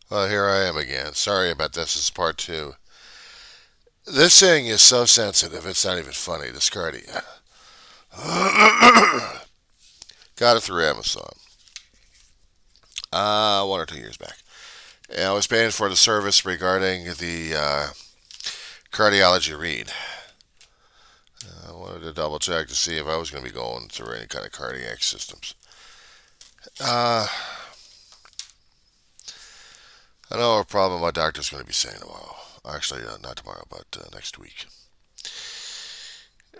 Well, here I am again. Sorry about this. This is part two. This thing is so sensitive, it's not even funny. This cardiac. Got it through Amazon. 1 or 2 years back. And I was paying for the service regarding the cardiology read. I wanted to double check to see if I was going to be going through any kind of cardiac systems. Uh, I know a problem my doctor's going to be saying tomorrow. Actually, not tomorrow, but next week.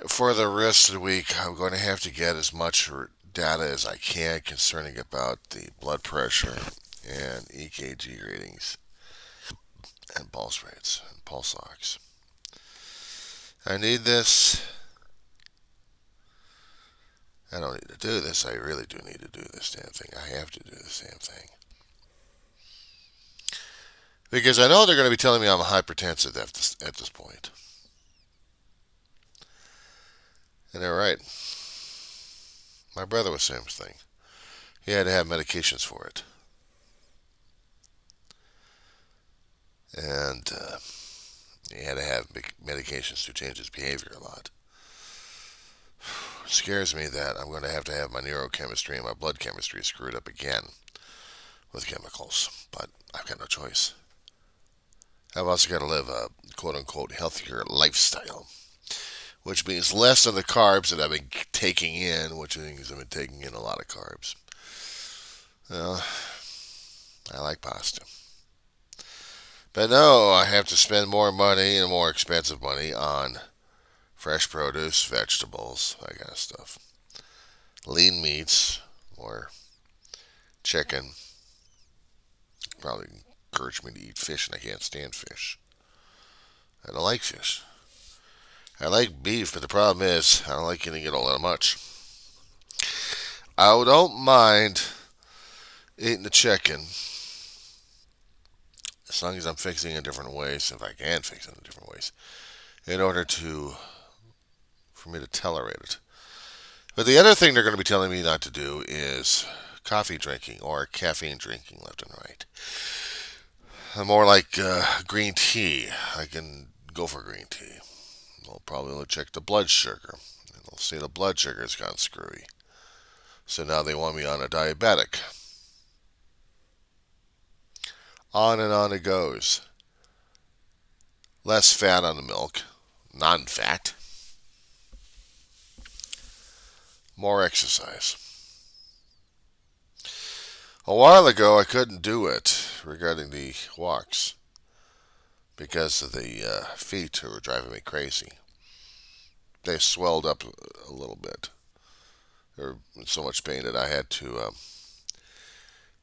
For the rest of the week, I'm going to have to get as much data as I can concerning about the blood pressure and EKG readings and pulse rates and pulse ox. I need this. I don't need to do this. I really do need to do this damn thing. I have to do this damn thing. Because I know they're going to be telling me I'm hypertensive at this point. And they're right. My brother was the same thing. He had to have medications for it. And he had to have medications to change his behavior a lot. It scares me that I'm going to have my neurochemistry and my blood chemistry screwed up again with chemicals. But I've got no choice. I've also got to live a quote unquote healthier lifestyle, which means less of the carbs that I've been taking in, which means I've been taking in a lot of carbs. Well, I like pasta. But no, I have to spend more money and more expensive money on fresh produce, vegetables, that kind of stuff. Lean meats, or chicken. Probably encourage me to eat fish, and I can't stand fish. I don't like fish. I like beef, but the problem is I don't like eating it all that much. I don't mind eating the chicken as long as I'm fixing it different ways, if I can fix it in different ways, in order for me to tolerate it. But the other thing they're going to be telling me not to do is coffee drinking or caffeine drinking left and right. More like green tea. I can go for green tea. They'll probably check the blood sugar. And they'll see the blood sugar's gone screwy. So now they want me on a diabetic. On and on it goes. Less fat on the milk. Non-fat. More exercise. A while ago, I couldn't do it regarding the walks because of the feet who were driving me crazy. They swelled up a little bit. They were in so much pain that I had to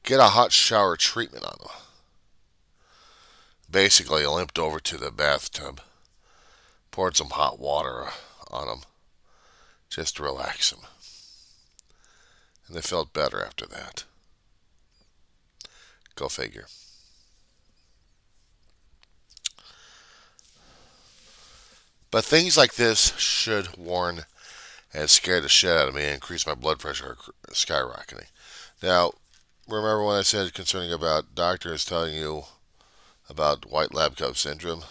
get a hot shower treatment on them. Basically, I limped over to the bathtub, poured some hot water on them just to relax them. And they felt better after that. Go figure. But things like this should warn and scare the shit out of me and increase my blood pressure skyrocketing. Now, remember when I said concerning about doctors telling you about white lab coat syndrome?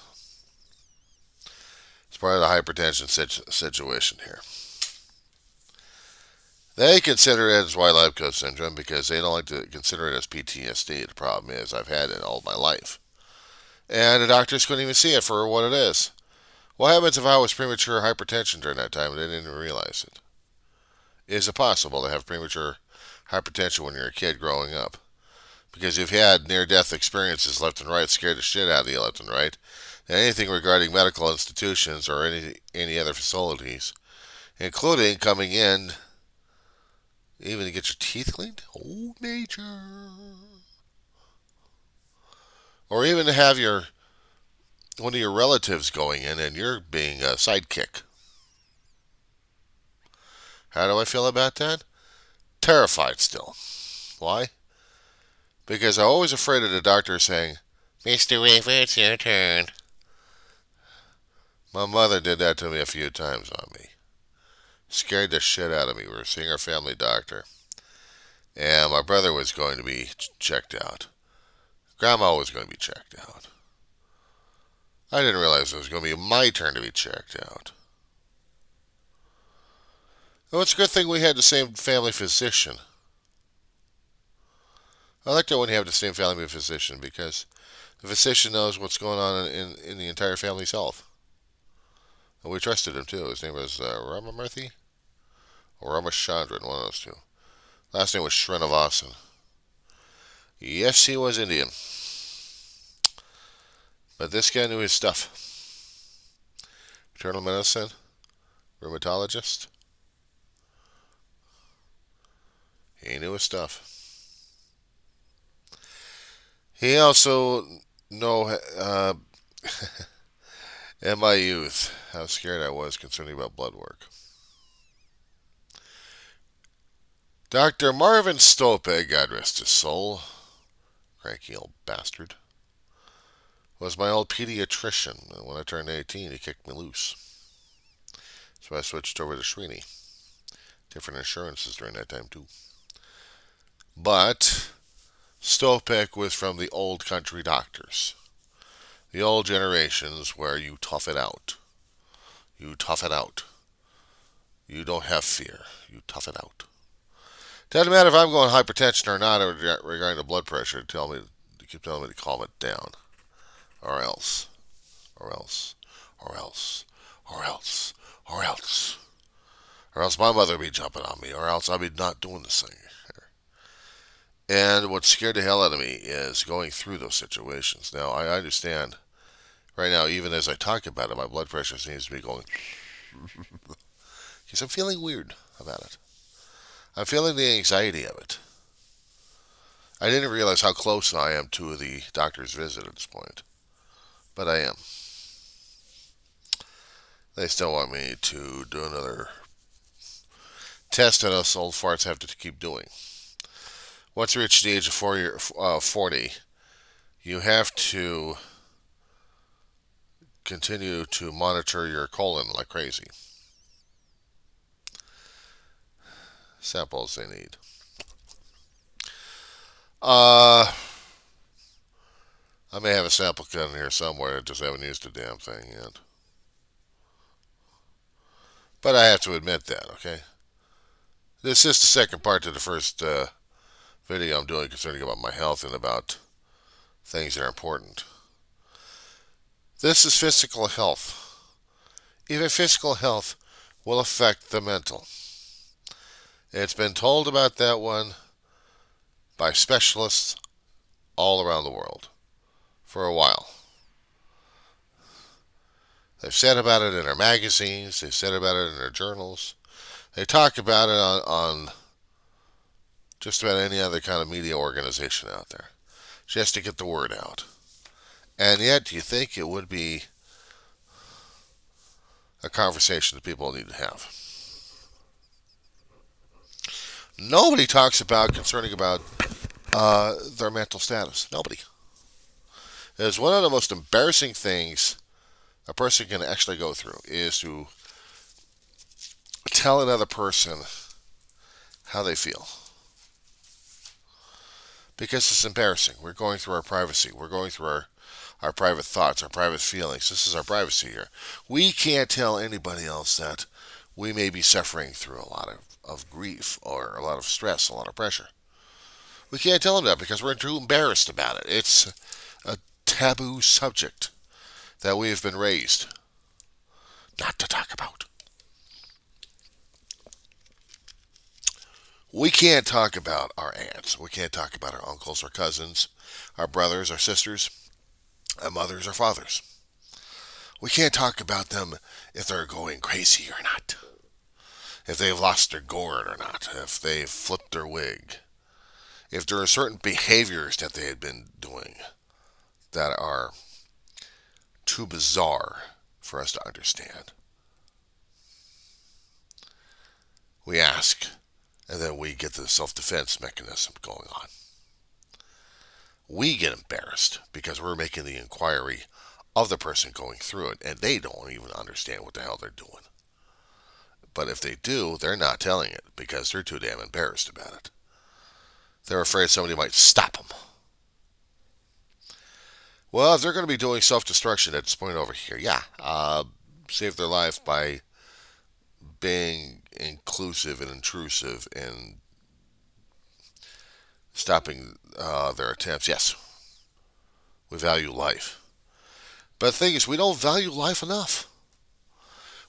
It's part of the hypertension situation here. They consider it as white lab coat syndrome because they don't like to consider it as PTSD. The problem is I've had it all my life. And the doctors couldn't even see it for what it is. What happens if I was premature hypertension during that time and they didn't even realize it? Is it possible to have premature hypertension when you're a kid growing up? Because you've had near-death experiences left and right, scared the shit out of you left and right. And anything regarding medical institutions or any other facilities, including coming in even to get your teeth cleaned? Oh, major. Or even to have one of your relatives going in and you're being a sidekick. How do I feel about that? Terrified still. Why? Because I'm always afraid of the doctor saying, Mr. Wafer, it's your turn. My mother did that to me a few times on me. Scared the shit out of me. We were seeing our family doctor. And my brother was going to be checked out. Grandma was going to be checked out. I didn't realize it was going to be my turn to be checked out. Oh, it's a good thing we had the same family physician. I like that when you have the same family physician because the physician knows what's going on in the entire family's health. And we trusted him too. His name was Ramamurthy or Ramachandran, one of those two. Last name was Srinivasan. Yes, he was Indian. But this guy knew his stuff. Internal medicine, rheumatologist. He knew his stuff. He also know in my youth how scared I was concerning about blood work. Dr. Marvin Stopeg, God rest his soul, cranky old bastard, was my old pediatrician. And when I turned 18, he kicked me loose. So I switched over to Srini. Different insurances during that time, too. But Stopek was from the old country doctors. The old generations where you tough it out. You tough it out. You don't have fear. You tough it out. Doesn't matter if I'm going hypertension or not regarding the blood pressure. They keep telling me to calm it down. Or else. Or else. Or else. Or else. Or else. Or else my mother would be jumping on me. Or else I'd be not doing this thing. And what scared the hell out of me is going through those situations. Now, I understand right now, even as I talk about it, my blood pressure seems to be going because I'm feeling weird about it. I'm feeling the anxiety of it. I didn't realize how close I am to the doctor's visit at this point, but I am. They still want me to do another test that us old farts have to keep doing. Once you reach the age of 40, you have to continue to monitor your colon like crazy. Samples they need. I may have a sample cut in here somewhere. I just haven't used the damn thing yet. But I have to admit that, okay? This is the second part to the first video I'm doing concerning about my health and about things that are important. This is physical health. Even physical health will affect the mental. It's been told about that one by specialists all around the world for a while. They've said about it in their magazines. They've said about it in their journals. They talk about it on just about any other kind of media organization out there, just to get the word out. And yet, do you think it would be a conversation that people need to have? Nobody talks about concerning about their mental status. Nobody. It is one of the most embarrassing things a person can actually go through is to tell another person how they feel. Because it's embarrassing. We're going through our privacy. We're going through our private thoughts, our private feelings. This is our privacy here. We can't tell anybody else that we may be suffering through a lot of grief or a lot of stress, a lot of pressure. We can't tell them that because we're too embarrassed about it. It's a taboo subject that we have been raised not to talk about. We can't talk about our aunts. We can't talk about our uncles, our cousins, our brothers, our sisters, our mothers, our fathers. We can't talk about them if they're going crazy or not. If they've lost their gourd or not. If they've flipped their wig. If there are certain behaviors that they had been doing that are too bizarre for us to understand. We ask, and then we get the self-defense mechanism going on. We get embarrassed because we're making the inquiry of the person going through it, and they don't even understand what the hell they're doing. But if they do, they're not telling it because they're too damn embarrassed about it. They're afraid somebody might stop them. Well, if they're going to be doing self-destruction at this point over here, yeah, save their life by being inclusive and intrusive and stopping their attempts. Yes, we value life. But the thing is, we don't value life enough.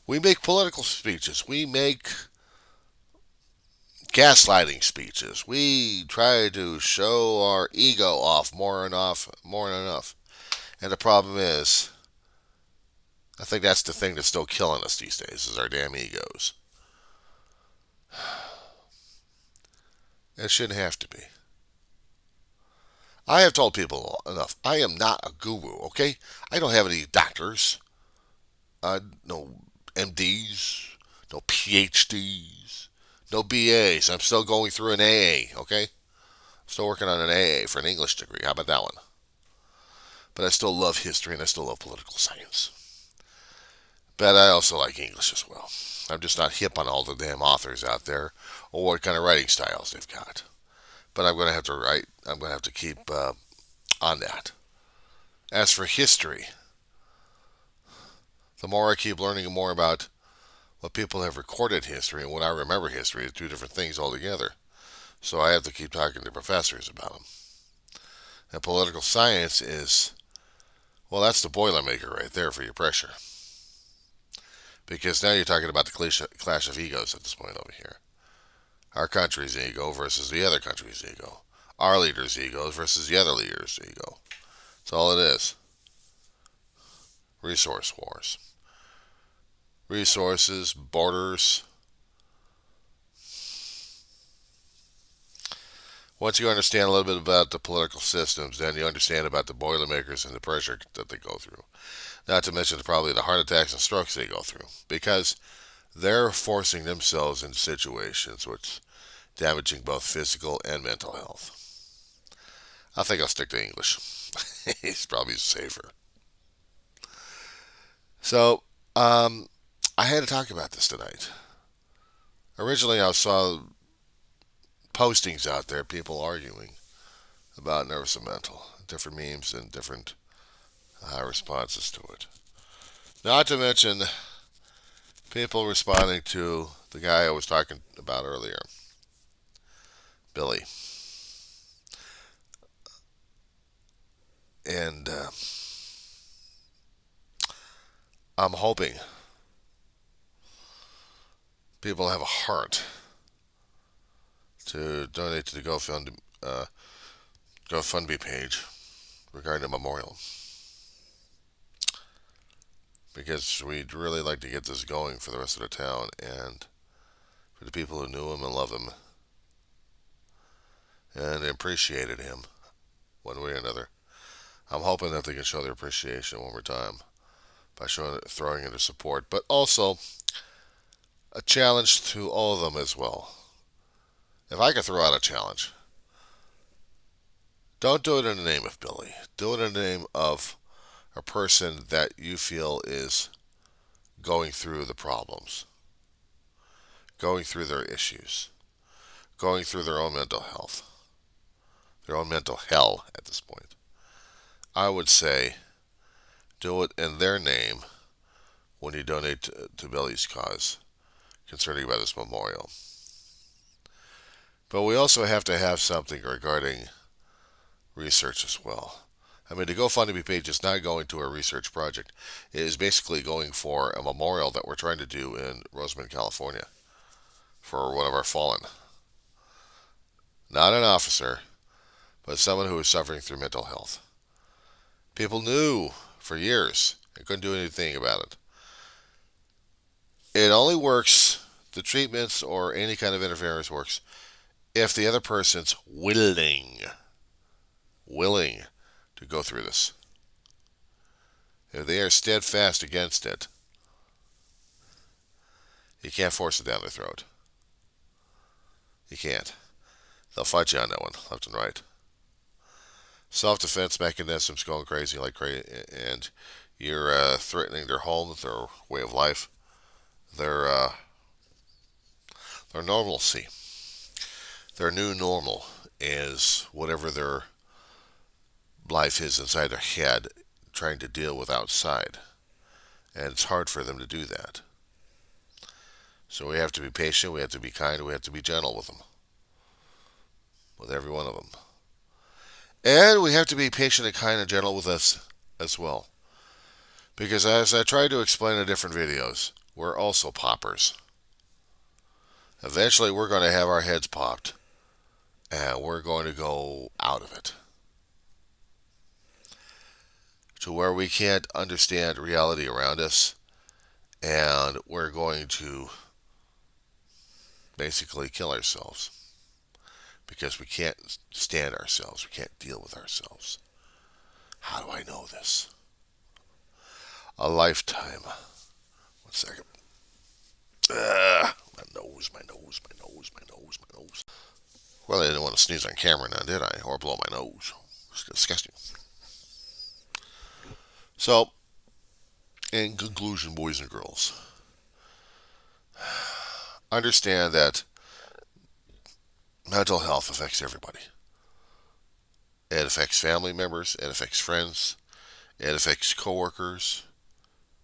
We make political speeches. We make gaslighting speeches. We try to show our ego off more and off, more and enough. And the problem is, I think that's the thing that's still killing us these days is our damn egos. It shouldn't have to be. I have told people enough. I am not a guru, okay? I don't have any doctors, no MDs, no PhDs, no BAs. I'm still going through an AA, okay? Still working on an AA for an English degree. How about that one? But I still love history and I still love political science. But I also like English as well. I'm just not hip on all the damn authors out there or what kind of writing styles they've got. But I'm going to have to write. I'm going to have to keep on that. As for history, the more I keep learning more about what people have recorded history and what I remember history are two different things altogether. So I have to keep talking to professors about them. And political science is, well, that's the Boilermaker right there for your pressure. Because now you're talking about the clash of egos at this point over here. Our country's ego versus the other country's ego. Our leader's ego versus the other leader's ego. That's all it is. Resource wars. Resources, borders. Once you understand a little bit about the political systems, then you understand about the Boilermakers and the pressure that they go through. Not to mention probably the heart attacks and strokes they go through. Because they're forcing themselves into situations which damaging both physical and mental health. I think I'll stick to English. It's probably safer. So, I had to talk about this tonight. Originally, I saw postings out there, people arguing about nervous and mental, different memes and different responses to it. Not to mention people responding to the guy I was talking about earlier, Billy. And I'm hoping people have a heart to donate to the GoFundMe page regarding the memorial. Because we'd really like to get this going for the rest of the town and for the people who knew him and loved him and appreciated him one way or another. I'm hoping that they can show their appreciation one more time by throwing in their support, but also a challenge to all of them as well. If I could throw out a challenge, don't do it in the name of Billy. Do it in the name of a person that you feel is going through the problems, going through their issues, going through their own mental health, their own mental hell at this point. I would say do it in their name when you donate to Billy's cause concerning about this memorial. But we also have to have something regarding research as well. I mean, the GoFundMe page is not going to a research project. It is basically going for a memorial that we're trying to do in Rosamond, California for one of our fallen. Not an officer, but someone who is suffering through mental health. People knew for years and couldn't do anything about it. It only works, the treatments or any kind of interference works, if the other person's willing to go through this. If they are steadfast against it, you can't force it down their throat. You can't. They'll fight you on that one, left and right. Self-defense mechanisms going crazy like crazy, and you're threatening their home, their way of life, their normalcy. Their new normal is whatever their life is inside their head trying to deal with outside. And it's hard for them to do that. So we have to be patient, we have to be kind, we have to be gentle with them, with every one of them. And we have to be patient and kind and gentle with us as well. Because as I tried to explain in different videos, we're also poppers. Eventually, we're going to have our heads popped, and we're going to go out of it to where we can't understand reality around us, and we're going to basically kill ourselves because we can't stand ourselves, we can't deal with ourselves. How do I know this? A lifetime. 1 second. My nose, my nose, my nose, my nose, my nose. Well, I didn't want to sneeze on camera now, did I? Or blow my nose. It's disgusting. So, in conclusion, boys and girls, understand that mental health affects everybody. It affects family members, it affects friends, it affects coworkers,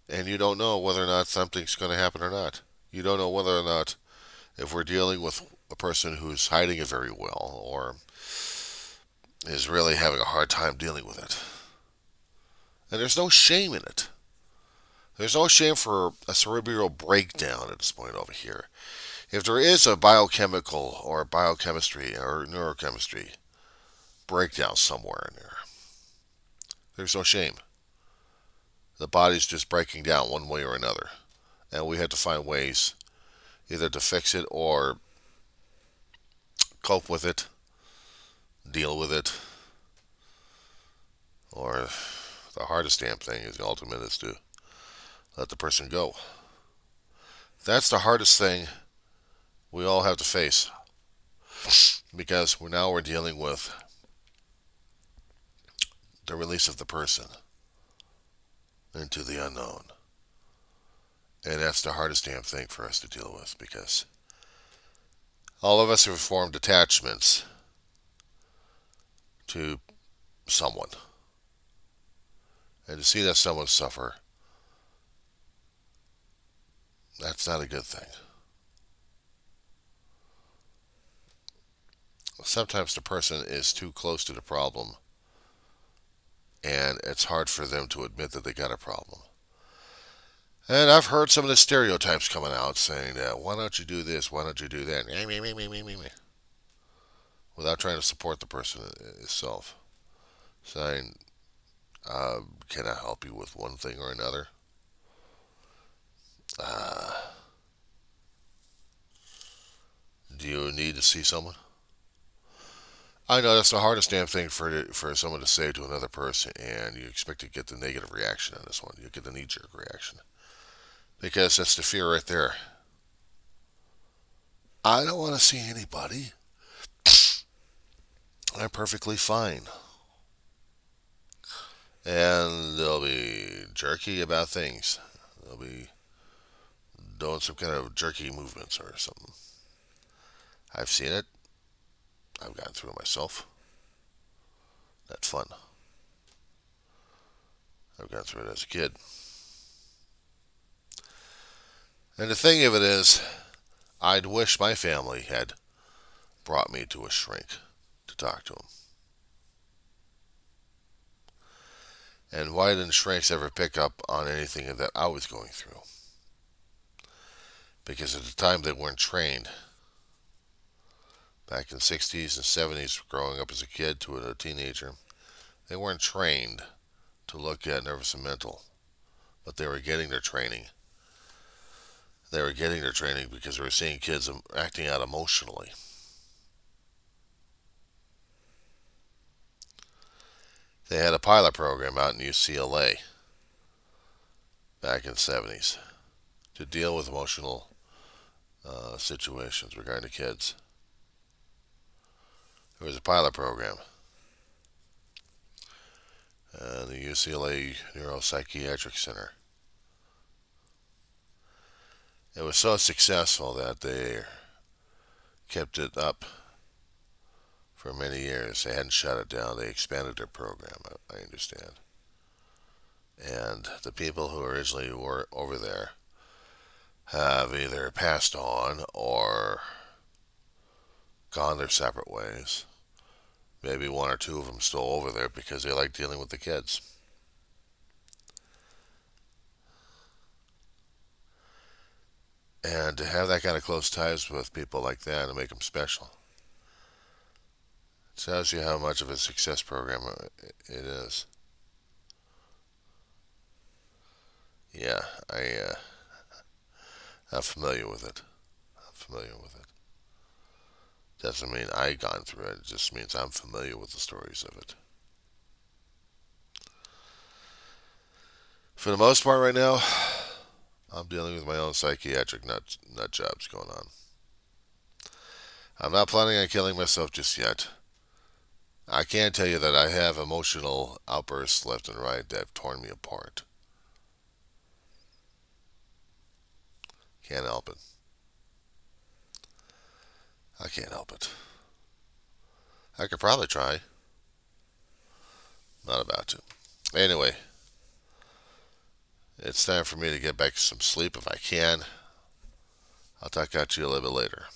and you don't know whether or not something's going to happen or not. You don't know whether or not if we're dealing with a person who's hiding it very well or is really having a hard time dealing with it. And there's no shame in it. There's no shame for a cerebral breakdown at this point over here. If there is a biochemical or biochemistry or neurochemistry breakdown somewhere in there, there's no shame. The body's just breaking down one way or another. And we have to find ways either to fix it or cope with it, deal with it, or the hardest damn thing is the ultimate is to let the person go. That's the hardest thing we all have to face because we're dealing with the release of the person into the unknown. And that's the hardest damn thing for us to deal with because all of us have formed attachments to someone. And to see that someone suffer, that's not a good thing. Sometimes the person is too close to the problem and it's hard for them to admit that they got a problem. And I've heard some of the stereotypes coming out saying that, why don't you do this, why don't you do that, without trying to support the person itself. Saying, can I help you with one thing or another? Do you need to see someone? I know that's the hardest damn thing for someone to say to another person, and you expect to get the negative reaction on this one. You get the knee-jerk reaction. Because that's the fear right there. I don't want to see anybody. I'm perfectly fine. And they'll be jerky about things. They'll be doing some kind of jerky movements or something. I've seen it. I've gotten through it myself. That's fun. I've gone through it as a kid. And the thing of it is, I'd wish my family had brought me to a shrink to talk to him. And why didn't shrinks ever pick up on anything that I was going through? Because at the time they weren't trained. Back in the 60s and 70s, growing up as a kid to a teenager, they weren't trained to look at nervous and mental. But they were getting their training. They were getting their training because they were seeing kids acting out emotionally. They had a pilot program out in UCLA back in the 70s to deal with emotional situations regarding the kids. There was a pilot program. The UCLA Neuropsychiatric Center. It was so successful that they kept it up for many years. They hadn't shut it down. They expanded their program, I understand. And the people who originally were over there have either passed on or gone their separate ways. Maybe one or two of them still over there because they like dealing with the kids. And to have that kind of close ties with people like that and make them special tells you how much of a success program it is. Yeah, I'm familiar with it. I'm familiar with it. Doesn't mean I've gone through it. It just means I'm familiar with the stories of it. For the most part, right now, I'm dealing with my own psychiatric nut jobs going on. I'm not planning on killing myself just yet. I can tell you that I have emotional outbursts left and right that have torn me apart. Can't help it. I can't help it. I could probably try. Not about to. Anyway, it's time for me to get back to some sleep if I can. I'll talk to you a little bit later.